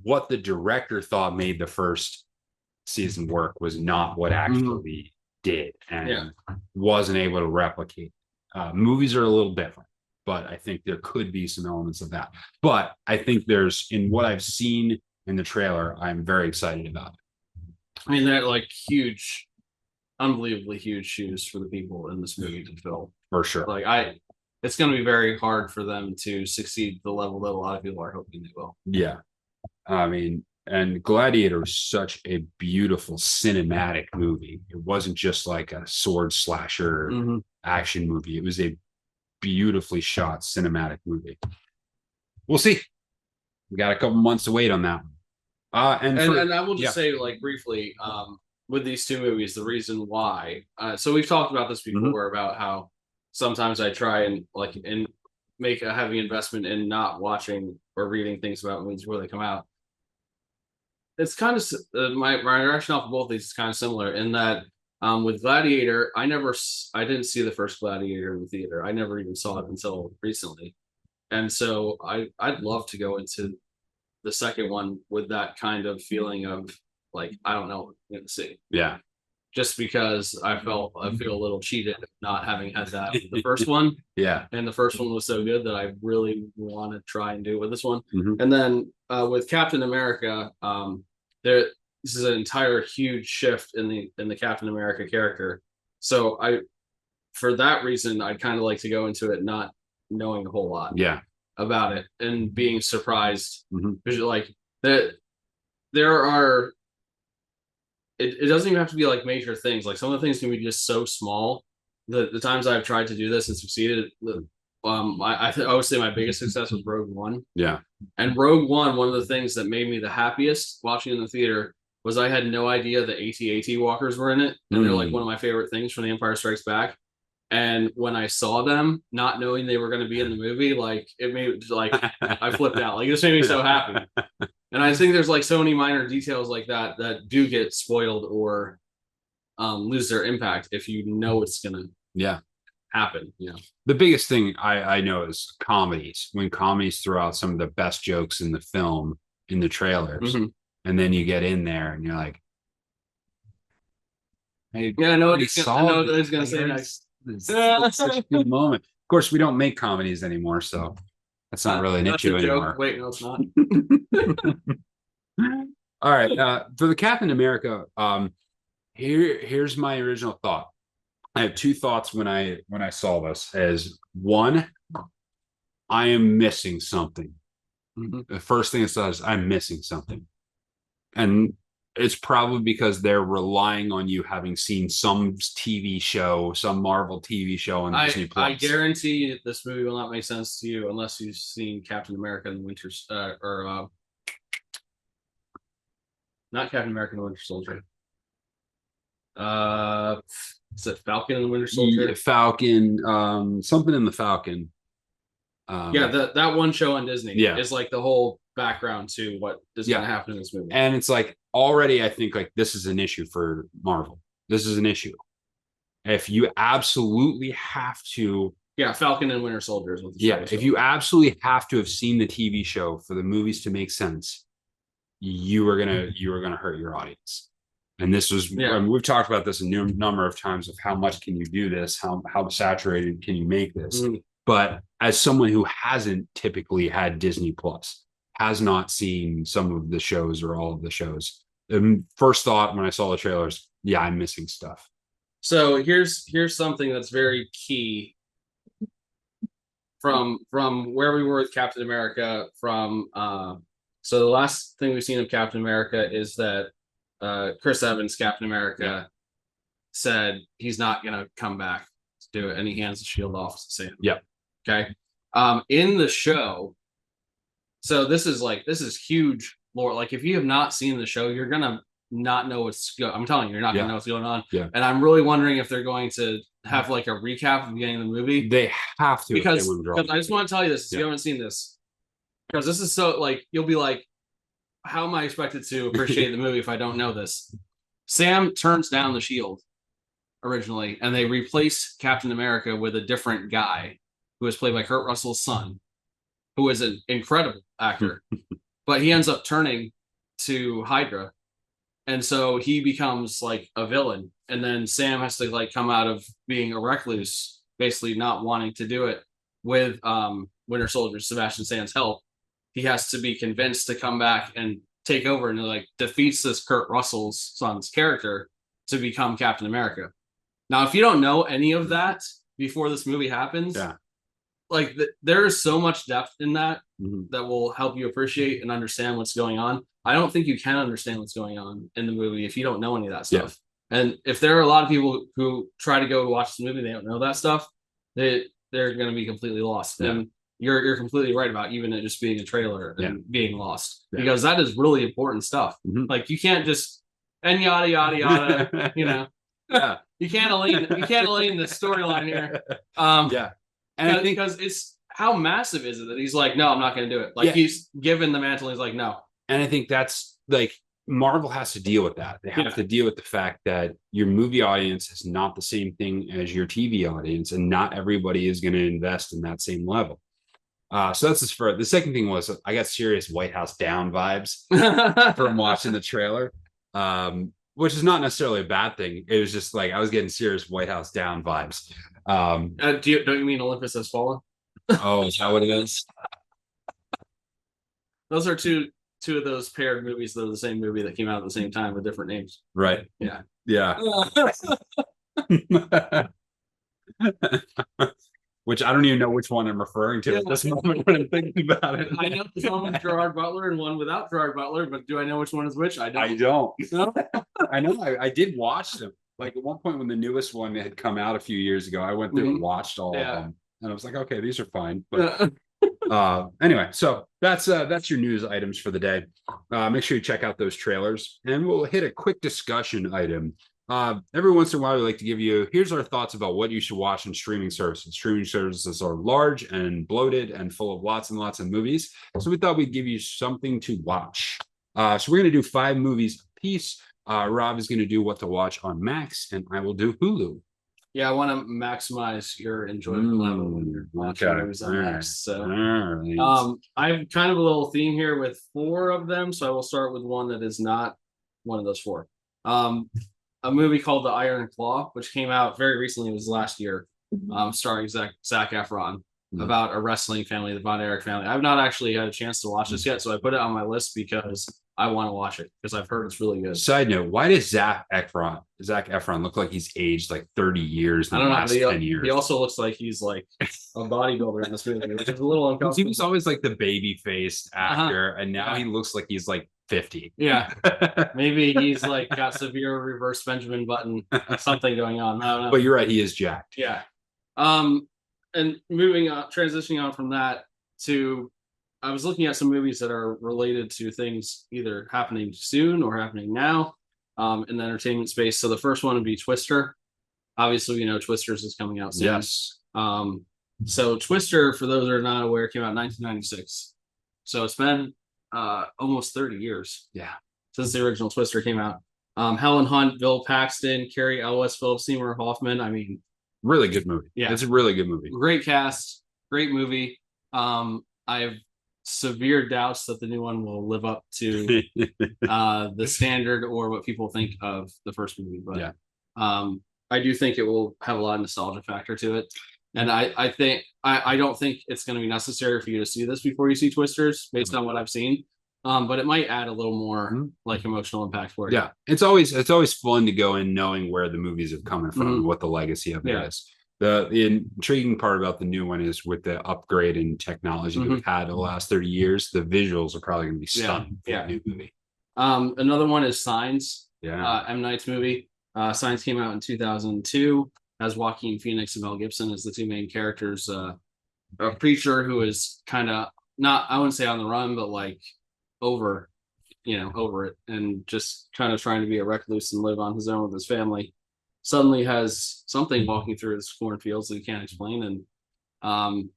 what the director thought made the first season work was not what actually did and wasn't able to replicate. Movies are a little different, but I think there could be some elements of that. But I think there's, in what I've seen in the trailer, I'm very excited about it. I mean, they're like huge, unbelievably huge shoes for the people in this movie to fill. For sure. Like it's going to be very hard for them to succeed the level that a lot of people are hoping they will. Yeah. I mean, and Gladiator is such a beautiful cinematic movie. It wasn't just like a sword slasher action movie. It was a beautifully shot cinematic movie. We'll see. We got a couple months to wait on that one. And I will just say, like, briefly, with these two movies, the reason why. So we've talked about this before about how sometimes I try and make a heavy investment in not watching or reading things about movies before they come out. It's kind of my rationale for both of these is kind of similar in that with Gladiator, I didn't see the first Gladiator in the theater. I never even saw it until recently, and so I'd love to go into the second one with that kind of feeling of like, I don't know what I'm going to see. Yeah. Just because I feel a little cheated not having had that with the first one. Yeah. And the first one was so good that I really want to try and do it with this one. And then with Captain America, this is an entire huge shift in the Captain America character. So for that reason, I'd kind of like to go into it not knowing a whole lot. Yeah. About it and being surprised because like that there are it doesn't even have to be like major things. Like some of the things can be just so small. The times I've tried to do this and succeeded, I would say my biggest success was Rogue One. Yeah. And Rogue One of the things that made me the happiest watching in the theater was I had no idea the AT-AT walkers were in it, and they're like one of my favorite things from The Empire Strikes Back. And when I saw them, not knowing they were going to be in the movie, like it made I flipped out. Like this made me so happy. And I think there's like so many minor details like that do get spoiled or lose their impact if you know it's going to happen. You know, the biggest thing I know is comedies. When comedies throw out some of the best jokes in the film in the trailers, and then you get in there and you're like, "Hey, yeah, I know what he's going to say next." It's such a good moment. Of course, we don't make comedies anymore, so that's not really an issue anymore. Wait, no, it's not. All right, for the Captain America, here's my original thought. I have two thoughts when I saw this. As one, I am missing something. The first thing it says, I'm missing something, and it's probably because they're relying on you having seen some TV show, some Marvel TV show on Disney Plus. I guarantee this movie will not make sense to you unless you've seen Captain America and the Winter not Captain America and the Winter Soldier. Is it Falcon and the Winter Soldier? Yeah, Falcon, something in the Falcon. That one show on Disney is like the whole background to what is going to happen in this movie. And it's like already I think like this is an issue for Marvel. This is an issue. If you absolutely have to Falcon and Winter Soldier is what if you absolutely have to have seen the TV show for the movies to make sense, you are gonna hurt your audience. And this was we've talked about this a number of times of how much can you do this, how saturated can you make this. But as someone who hasn't typically had Disney Plus, has not seen some of the shows or all of the shows, the first thought when I saw the trailers, I'm missing stuff. So here's something that's very key from where we were with Captain America. So the last thing we've seen of Captain America is that Chris Evans, Captain America, said he's not going to come back to do it, and he hands the shield off to Sam. Okay. In the show, so this is huge lore. Like if you have not seen the show, you're gonna not know I'm telling you, you're not gonna know what's going on. And I'm really wondering if they're going to have like a recap of the beginning of the movie. They have to, because I just want to tell you this if you haven't seen this, because this is so like you'll be like, how am I expected to appreciate the movie if I don't know this? Sam turns down the shield originally, and they replace Captain America with a different guy. who is played by Kurt Russell's son, who is an incredible actor, but he ends up turning to Hydra. And so he becomes like a villain. And then Sam has to like come out of being a recluse, basically not wanting to do it with Winter Soldier Sebastian Stan's help. He has to be convinced to come back and take over, and like defeats this Kurt Russell's son's character to become Captain America. Now, if you don't know any of that before this movie happens, like there is so much depth in that that will help you appreciate and understand what's going on. I don't think you can understand what's going on in the movie if you don't know any of that stuff. Yeah. And if there are a lot of people who try to go watch the movie, they don't know that stuff, they're going to be completely lost. Yeah. And you're completely right about even it just being a trailer and being lost, because that is really important stuff. Like you can't just and yada yada yada, you know. You can't align the storyline here. And I think because it's how massive is it that he's like, no, I'm not going to do it. Like he's given the mantle, he's like, no. And I think that's like Marvel has to deal with that. They have to deal with the fact that your movie audience is not the same thing as your TV audience, and not everybody is going to invest in that same level. So that's just for the second thing was I got serious White House Down vibes from watching the trailer, which is not necessarily a bad thing. It was just like I was getting serious White House Down vibes. Don't you mean Olympus Has Fallen? Oh, is that what it is? Those are two of those paired movies that are the same movie that came out at the same time with different names. Right. Yeah. Which I don't even know which one I'm referring to at this moment when I'm thinking about it. I know there's one with Gerard Butler and one without Gerard Butler, but do I know which one is which? I don't. I know. I did watch them. Like at one point when the newest one had come out a few years ago, I went through and watched all of them, and I was like, okay, these are fine. But anyway, so that's your news items for the day. Make sure you check out those trailers, and we'll hit a quick discussion item. Every once in a while, we like to give you, here's our thoughts about what you should watch on streaming services. Streaming services are large and bloated and full of lots and lots of movies. So we thought we'd give you something to watch. So we're going to do 5 movies a piece. Rob is going to do what to watch on Max, and I will do Hulu. Yeah, I want to maximize your enjoyment level when you're watching movies on Max. So I have kind of a little theme here with 4 of them. So I will start with one that is not one of those 4. A movie called The Iron Claw, which came out very recently. It was last year, starring Zac Efron, about a wrestling family, the Von Erich family. I've not actually had a chance to watch this yet, so I put it on my list because I want to watch it, because I've heard it's really good. Side note, why does Zac Efron look like he's aged like 30 years in the last 10 years? He also looks like he's like a bodybuilder in this movie, which is a little uncomfortable. He was always like the baby-faced actor, and now he looks like he's like 50. Yeah. Maybe he's like got severe reverse Benjamin Button, something going on. I don't know. But you're right, he is jacked. Yeah. And moving on, transitioning on from that to, I was looking at some movies that are related to things either happening soon or happening now in the entertainment space. So the first one would be Twister. Obviously, you know, Twisters is coming out soon. Yes. So Twister, for those that are not aware, came out in 1996. So it's been almost 30 years since the original Twister came out. Helen Hunt, Bill Paxton, Carrie Elwes, Philip Seymour Hoffman. I mean, really good movie. Yeah, it's a really good movie. Great cast, great movie. I have severe doubts that the new one will live up to the standard or what people think of the first movie, but I do think it will have a lot of nostalgia factor to it. And I think I don't think it's going to be necessary for you to see this before you see Twisters, based on what I've seen. But it might add a little more like emotional impact for you. Yeah, it's always fun to go in knowing where the movies have come from and what the legacy of it is. The intriguing part about the new one is with the upgrade in technology that we've had in the last 30 years, the visuals are probably going to be stunning for the new movie. Another one is Signs. M. Night's movie. Signs came out in 2002. Has Joaquin Phoenix and Mel Gibson as the 2 main characters. A preacher who is kind of not, I wouldn't say on the run, but like over it, and just kind of trying to be a recluse and live on his own with his family. Suddenly has something walking through his cornfields that he can't explain. And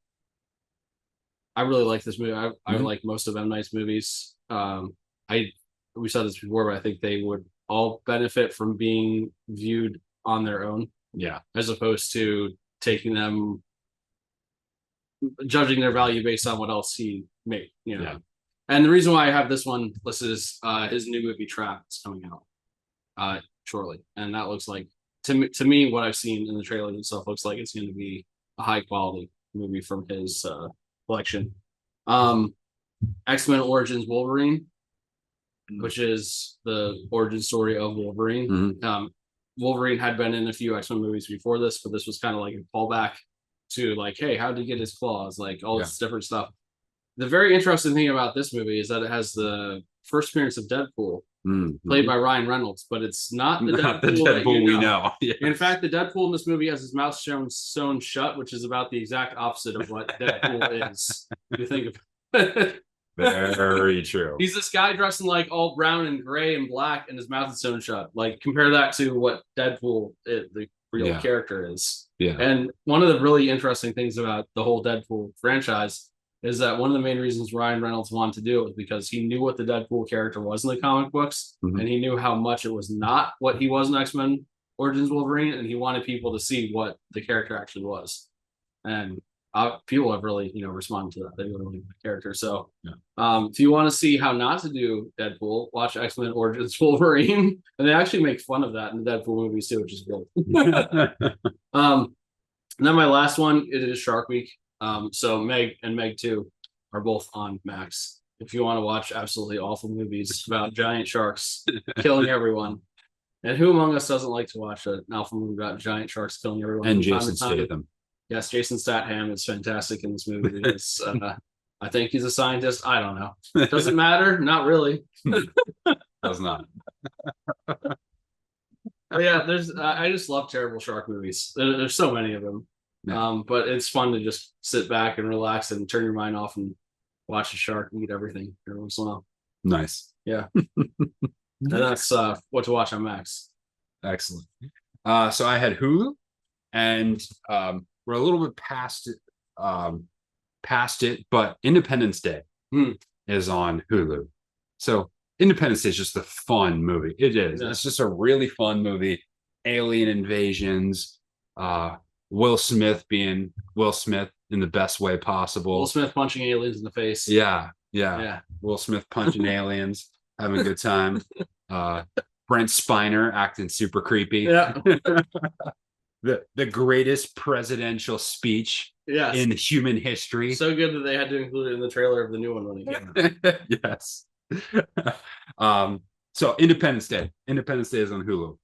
I really like this movie. I like most of M. Night's movies. We said this before, but I think they would all benefit from being viewed on their own. Yeah. As opposed to taking them judging their value based on what else he made, you know. Yeah. And the reason why I have this one listed is his new movie Trap is coming out shortly, and that looks like to me what I've seen in the trailer itself looks like it's going to be a high quality movie from his collection. X-Men Origins Wolverine, which is the origin story of Wolverine. Mm-hmm. Wolverine had been in a few X-Men movies before this, but this was kind of like a callback to like, hey, how did he get his claws? Like all this different stuff. The very interesting thing about this movie is that it has the first appearance of Deadpool, played by Ryan Reynolds, but it's not the Deadpool, we know. Yes. In fact, the Deadpool in this movie has his mouth sewn shut, which is about the exact opposite of what Deadpool is. If you think of it. Very true. He's this guy dressed in like all brown and gray and black, and his mouth is sewn shut. Like compare that to what Deadpool, the real character, is. Yeah. And one of the really interesting things about the whole Deadpool franchise is that one of the main reasons Ryan Reynolds wanted to do it was because he knew what the Deadpool character was in the comic books, and he knew how much it was not what he was in X-Men Origins Wolverine, and he wanted people to see what the character actually was. And people have really, responded to that. They really like the character. So, if you want to see how not to do Deadpool, watch X-Men Origins Wolverine, and they actually make fun of that in the Deadpool movies too, which is good. And then my last one, it is Shark Week. So Meg and Meg 2 are both on Max. If you want to watch absolutely awful movies about giant sharks killing everyone. And who among us doesn't like to watch an awful movie about giant sharks killing everyone? And Jason Statham. Yes, Jason Statham is fantastic in this movie. I think he's a scientist. I don't know. Does it matter? Not really. Does not. But yeah, I just love terrible shark movies. There's so many of them. Yeah. But it's fun to just sit back and relax and turn your mind off and watch a shark eat everything every once in a while. Nice. Yeah. And that's what to watch on Max. Excellent. So I had Hulu, and we're a little bit past it, but Independence Day is on Hulu. So Independence Day is just a fun movie. It is. Yeah. It's just a really fun movie. Alien invasions, Will Smith being Will Smith in the best way possible. Will Smith punching aliens in the face. Yeah. Will Smith punching aliens, having a good time. Brent Spiner acting super creepy. Yeah. The greatest presidential speech in human history. So good that they had to include it in the trailer of the new one when it came out. Yes. So Independence Day is on Hulu.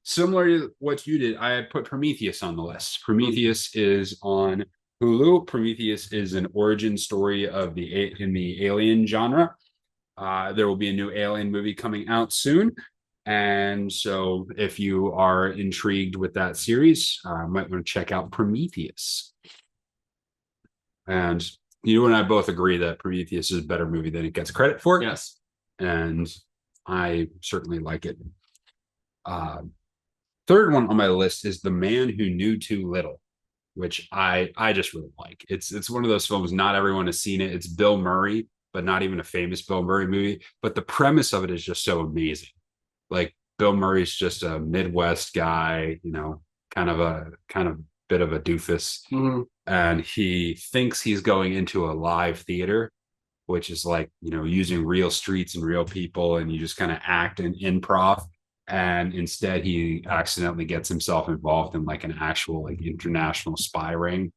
Similar to what you did, I had put Prometheus on the list. Prometheus is on Hulu. Prometheus is an origin story in the alien genre. There will be a new alien movie coming out soon. And so if you are intrigued with that series, might want to check out Prometheus. And you and I both agree that Prometheus is a better movie than it gets credit for. Yes. And I certainly like it. Third one on my list is The Man Who Knew Too Little, which I just really like. It's one of those films, not everyone has seen it. It's Bill Murray, but not even a famous Bill Murray movie. But the premise of it is just so amazing. Like Bill Murray's just a Midwest guy, kind of a bit of a doofus. Mm-hmm. And he thinks he's going into a live theater, which is like, using real streets and real people, and you just kind of act and improv. And instead he accidentally gets himself involved in like an actual like international spy ring.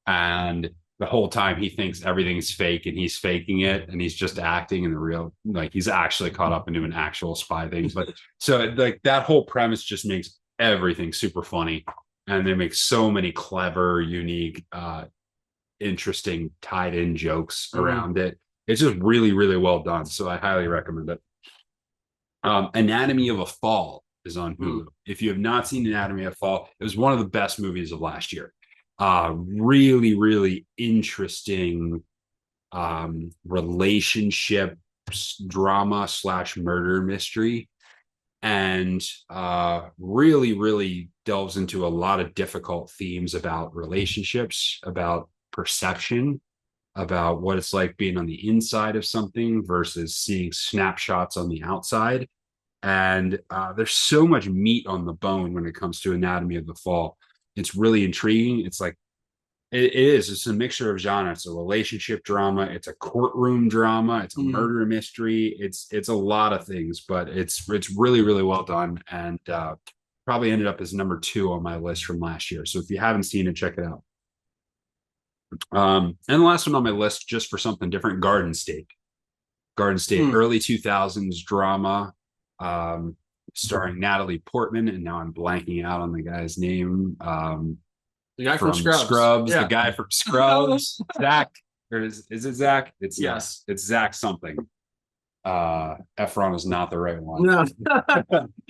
And the whole time he thinks everything's fake and he's faking it, and he's just acting in the real, like he's actually caught up into an actual spy thing. But so like that whole premise just makes everything super funny. And they make so many clever, unique, interesting tied in jokes around it. It's just really, really well done. So I highly recommend it. Anatomy of a Fall is on Hulu. If you have not seen Anatomy of a Fall, it was one of the best movies of last year. Really, really interesting relationship drama / murder mystery, and really, really delves into a lot of difficult themes about relationships, about perception, about what it's like being on the inside of something versus seeing snapshots on the outside. And there's so much meat on the bone when it comes to Anatomy of the Fall. It's really intriguing. It's like It is. It's a mixture of genres. It's a relationship drama. It's a courtroom drama. It's a murder mystery. It's a lot of things, but it's really really well done, and probably ended up as number 2 on my list from last year. So if you haven't seen it, check it out. And the last one on my list, just for something different, Garden State. Garden State, early 2000s drama, starring Natalie Portman, and now I'm blanking out on the guy's name. The guy from Scrubs. Yeah. The guy from Scrubs. Zach, or is it Zach? It's yes. It's Zach something. Efron is not the right one. No.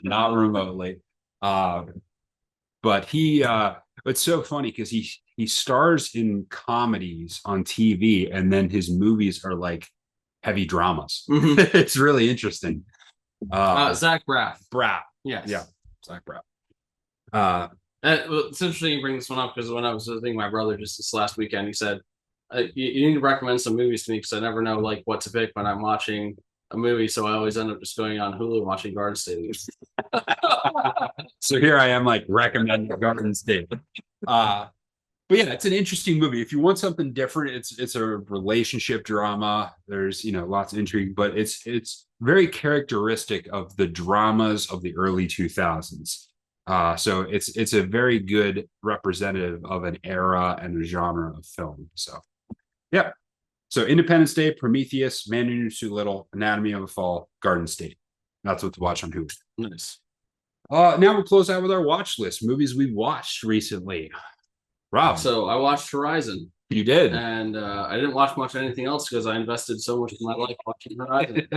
Not remotely. But it's so funny because he stars in comedies on TV, and then his movies are like heavy dramas. It's really interesting. Zach Braff. Yes. Yeah. Zach Braff. It's interesting you bring this one up because when I was visiting my brother just this last weekend, he said, you need to recommend some movies to me because I never know like what to pick when I'm watching a movie. So I always end up just going on Hulu and watching Garden State. So here I am like recommending Garden State. But yeah, it's an interesting movie. If you want something different, it's a relationship drama. There's lots of intrigue, but it's very characteristic of the dramas of the early 2000s. So it's a very good representative of an era and a genre of film. So yeah. So Independence Day, Prometheus, Man Who Knew Too Little, Anatomy of a Fall, Garden State. That's what to watch on Hulu. Nice. Now we'll close out with our watch list. Movies we watched recently. Rob. So I watched Horizon. You did. And I didn't watch much of anything else because I invested so much of my life watching Horizon.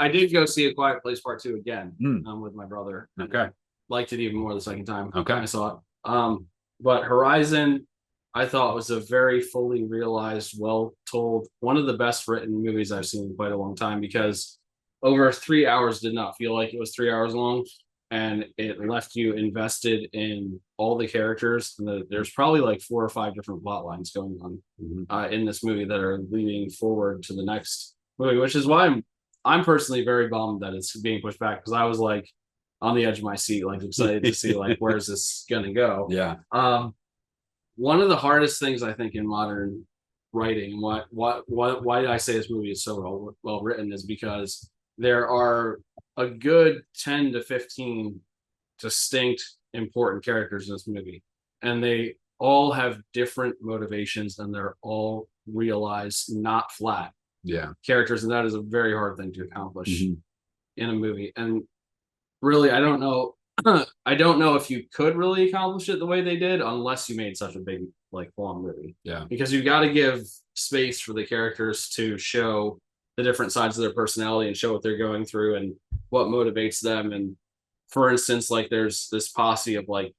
I did go see A Quiet Place Part 2 again with my brother. Okay. Liked it even more the second time. Okay. I saw it. But Horizon, I thought was a very fully realized, well told, one of the best written movies I've seen in quite a long time because over 3 hours did not feel like it was 3 hours long. And it left you invested in all the characters. And there's probably like 4 or 5 different plot lines going on in this movie that are leading forward to the next movie, which is why I'm personally very bummed that it's being pushed back because I was like on the edge of my seat, like excited to see like where's this gonna go. Yeah. One of the hardest things I think in modern writing, why did I say this movie is so well written is because there are a good 10 to 15 distinct important characters in this movie, and they all have different motivations and they're all realized, not flat characters, and that is a very hard thing to accomplish in a movie. And really, I don't know if you could really accomplish it the way they did unless you made such a big like long movie, because you've got to give space for the characters to show the different sides of their personality and show what they're going through and what motivates them. And for instance, like there's this posse of like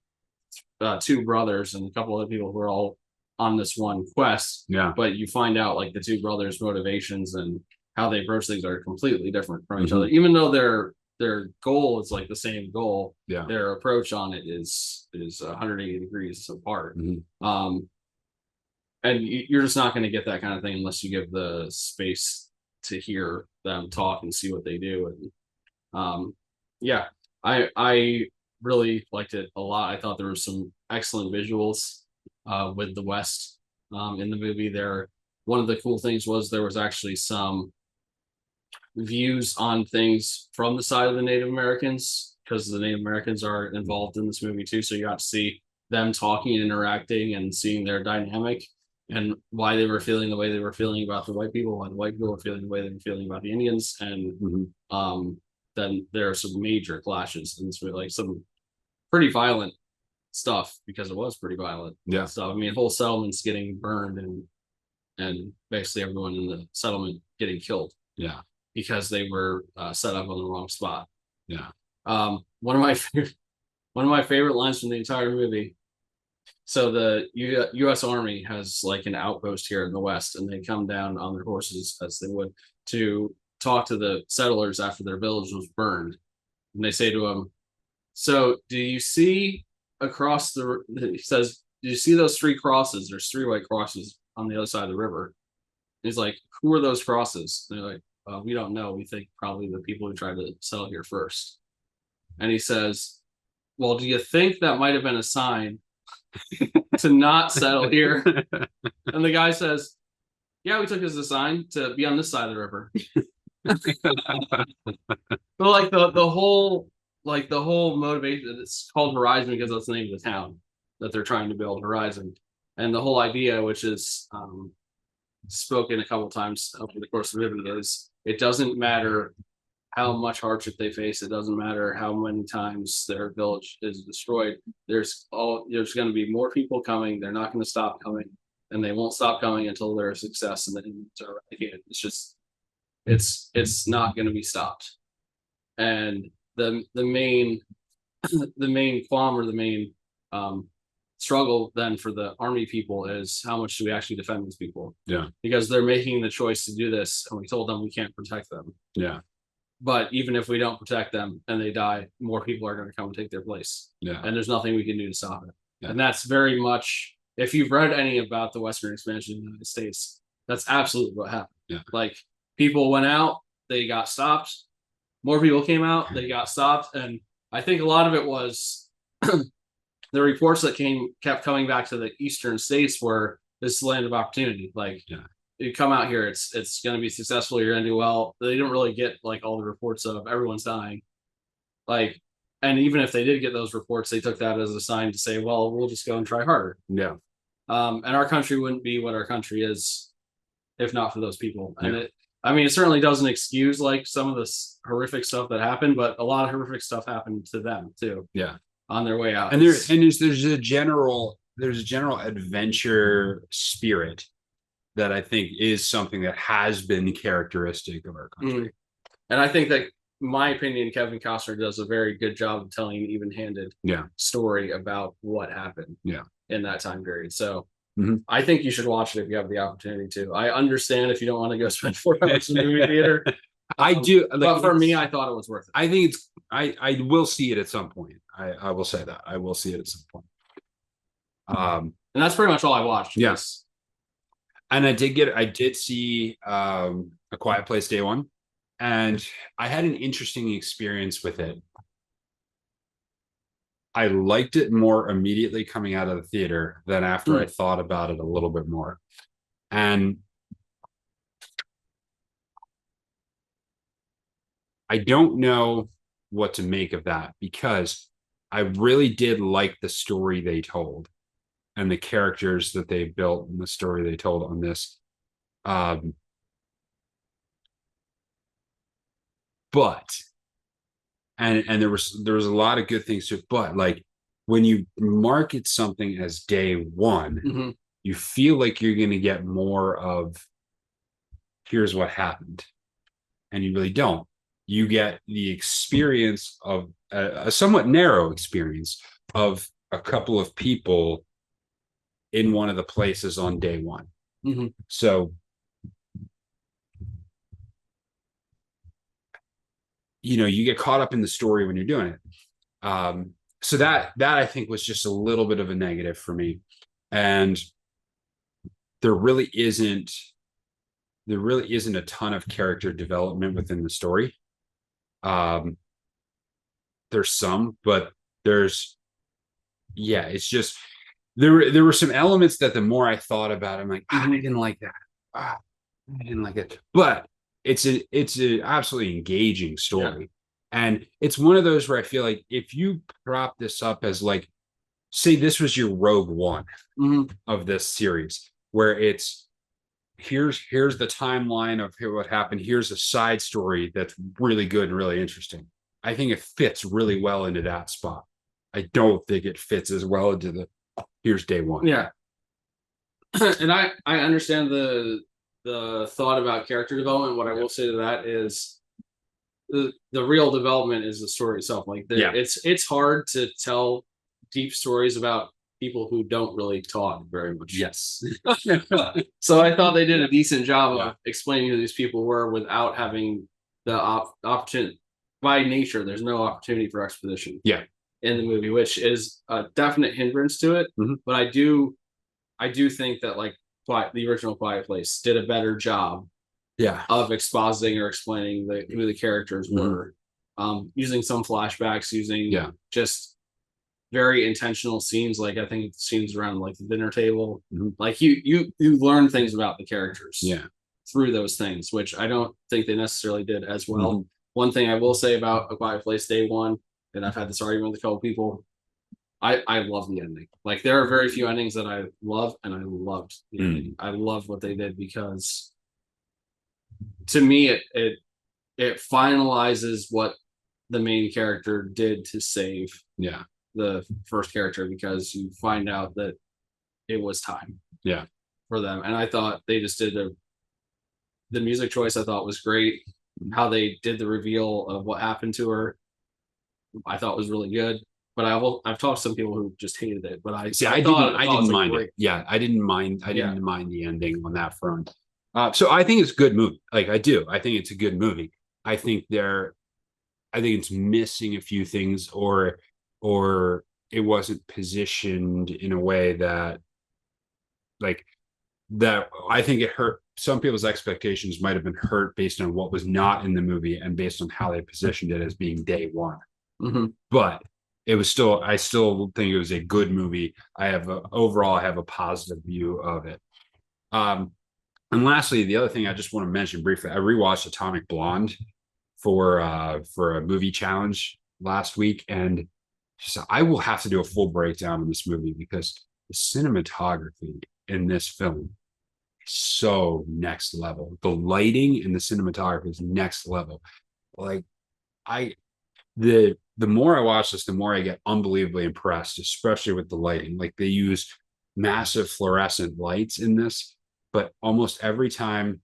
2 brothers and a couple other people who are all on this one quest. Yeah. But you find out like the 2 brothers' motivations and how they approach things are completely different from each other, even though their goal is like the same goal. Yeah. Their approach on it is 180 degrees apart. And you're just not going to get that kind of thing unless you give the space to hear them talk and see what they do. And I really liked it a lot. I thought there were some excellent visuals with the West in the movie. One of the cool things was there was actually some views on things from the side of the Native Americans, because the Native Americans are involved in this movie too. So you got to see them talking and interacting and seeing their dynamic and why they were feeling the way they were feeling about the white people, why the white people were feeling the way they were feeling about the Indians. And then there are some major clashes, and it's really like some pretty violent stuff, because it was pretty violent. Yeah. So I mean, whole settlements getting burned and basically everyone in the settlement getting killed. Yeah. Because they were set up on the wrong spot. Yeah. One of my favorite lines from the entire movie. So the U.S. Army has like an outpost here in the West, and they come down on their horses as they would to talk to the settlers after their village was burned. And they say to them, "So do you see across the?" He says, "Do you see those 3 crosses? There's 3 white crosses on the other side of the river." And he's like, "Who are those crosses?" And they're like, "We don't know. We think probably the people who tried to settle here first." And he says, "Well, do you think that might have been a sign to not settle here. And the guy says, yeah, we took it as a sign to be on this side of the river. But like the whole motivation, it's called Horizon because that's the name of the town that they're trying to build, Horizon. And the whole idea, which is spoken a couple times over the course of the movie, is it doesn't matter how much hardship they face. It doesn't matter how many times their village is destroyed. There's going to be more people coming. They're not going to stop coming, and they won't stop coming until they're a success and then to eradicate it. It's just it's not going to be stopped. And the main qualm or the main struggle then for the army people is how much do we actually defend these people? Yeah, because they're making the choice to do this, and we told them we can't protect them. Yeah. But even if we don't protect them and they die, more people are going to come and take their place. Yeah. And there's nothing we can do to stop it. Yeah. And that's very much, if you've read any about the Western expansion of the United States, that's absolutely what happened. Yeah. Like, people went out, they got stopped. More people came out, they got stopped. And I think a lot of it was the reports that kept coming back to the Eastern states were this is land of opportunity. Like, you come out here, it's going to be successful. You're going to do well. They didn't really get like all the reports of everyone's dying. Like, and even if they did get those reports, they took that as a sign to say, well, we'll just go and try harder. Yeah. And our country wouldn't be what our country is if not for those people. And it certainly doesn't excuse like some of this horrific stuff that happened, but a lot of horrific stuff happened to them too. Yeah. On their way out. And there's a general adventure spirit that I think is something that has been characteristic of our country. And I think that, in my opinion, Kevin Costner does a very good job of telling an even-handed story about what happened in that time period. So I think you should watch it if you have the opportunity to. I understand if you don't want to go spend 4 hours in the movie theater. I do. But for me, I thought it was worth it. I think I will see it at some point. I will say that. I will see it at some point. And that's pretty much all I watched. Yes. And I did see A Quiet Place day one, and I had an interesting experience with it. I liked it more immediately coming out of the theater than after I thought about it a little bit more. And I don't know what to make of that, because I really did like the story they told and the characters that they built and the story they told on this. But there was a lot of good things to it, but like when you market something as day one, you feel like you're going to get more of here's what happened, and you really don't. You get the experience of a somewhat narrow experience of a couple of people in one of the places on day one. So, you get caught up in the story when you're doing it. So that I think was just a little bit of a negative for me. And there really isn't a ton of character development within the story. There's some, but it's just there were some elements that the more I thought about it, I'm like, I didn't like that. I didn't like it. But it's an absolutely engaging story. And it's one of those where I feel like if you prop this up as like, say this was your Rogue One of this series, where it's here's the timeline of what happened. Here's a side story that's really good and really interesting. I think it fits really well into that spot. I don't think it fits as well into the here's day one. Yeah. And I understand the thought about character development. What I will say to that is the real development is the story itself. Like it's hard to tell deep stories about people who don't really talk very much. Yes. So I thought they did a decent job of explaining who these people were without having the opportunity. By nature, there's no opportunity for exposition in the movie, which is a definite hindrance to it. But I do think that like the original Quiet Place did a better job of expositing or explaining who the characters were, using some flashbacks, using just very intentional scenes. Like I think scenes around like the dinner table, Mhm. like you learn things about the characters, Yeah. through those things, which I don't think they necessarily did as well. Mhm. One thing I will say about A Quiet Place Day One, and I've had this argument with a couple people, I love the ending. Like there are very few endings that I love, and I loved the ending. I loved what they did because to me it finalizes what the main character did to save Yeah. the first character, because you find out that it was time Yeah. for them. And I thought they just did the music choice I thought was great. How they did the reveal of what happened to her, I thought was really good. But I've talked to some people who just hated it. But I thought it didn't was a mind great, it. Yeah, I didn't mind. I yeah. didn't mind the ending on that front. So I think it's a good movie. Like I do. I think it's a good movie. I think I think it's missing a few things, or it wasn't positioned in a way that, like, that I think it hurt some people's expectations might have been hurt based on what was not in the movie and based on how they positioned it as being day one. Mm-hmm. But it was still, I still think it was a good movie. Overall, I have a positive view of it. And lastly, the other thing I just want to mention briefly, I rewatched Atomic Blonde for a movie challenge last week, and just, I will have to do a full breakdown of this movie because the cinematography in this film is so next level. The lighting and the cinematography is next level. Like I the more I watch this, the more I get unbelievably impressed, especially with the lighting. Like they use massive fluorescent lights in this, but almost every time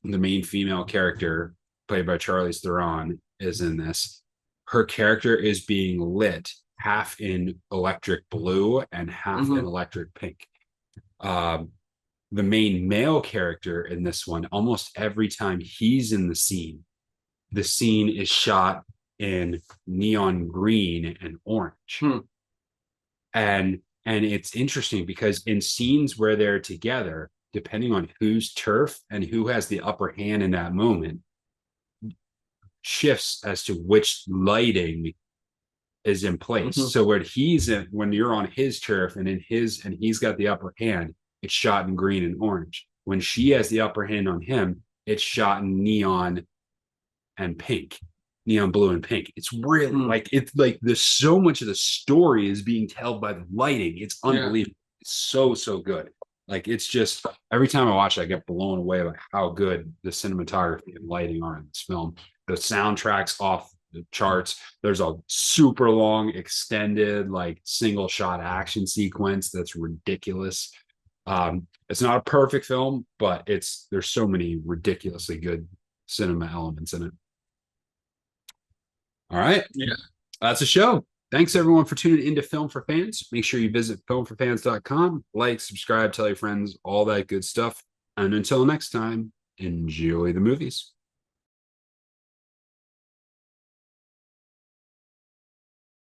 the main female character, played by Charlize Theron, is in this, her character is being lit half in electric blue and half in electric pink. The main male character in this one, almost every time he's in the scene is shot in neon green and orange. And it's interesting because in scenes where they're together, depending on whose turf and who has the upper hand in that moment, shifts as to which lighting is in place. So when you're on his turf and he's got the upper hand, it's shot in green and orange. When she has the upper hand on him, it's shot in neon and pink, neon blue and pink. It's really it's like there's so much of the story is being told by the lighting. It's unbelievable. Yeah. It's so good. Like it's just every time I watch it, I get blown away by how good the cinematography and lighting are in this film. The soundtrack's off the charts. There's a super long, extended, like single shot action sequence that's ridiculous. It's not a perfect film, but there's so many ridiculously good cinema elements in it. All right. Yeah. That's a show. Thanks everyone for tuning into Film for Fans. Make sure you visit filmforfans.com, like, subscribe, tell your friends, all that good stuff. And until next time, enjoy the movies.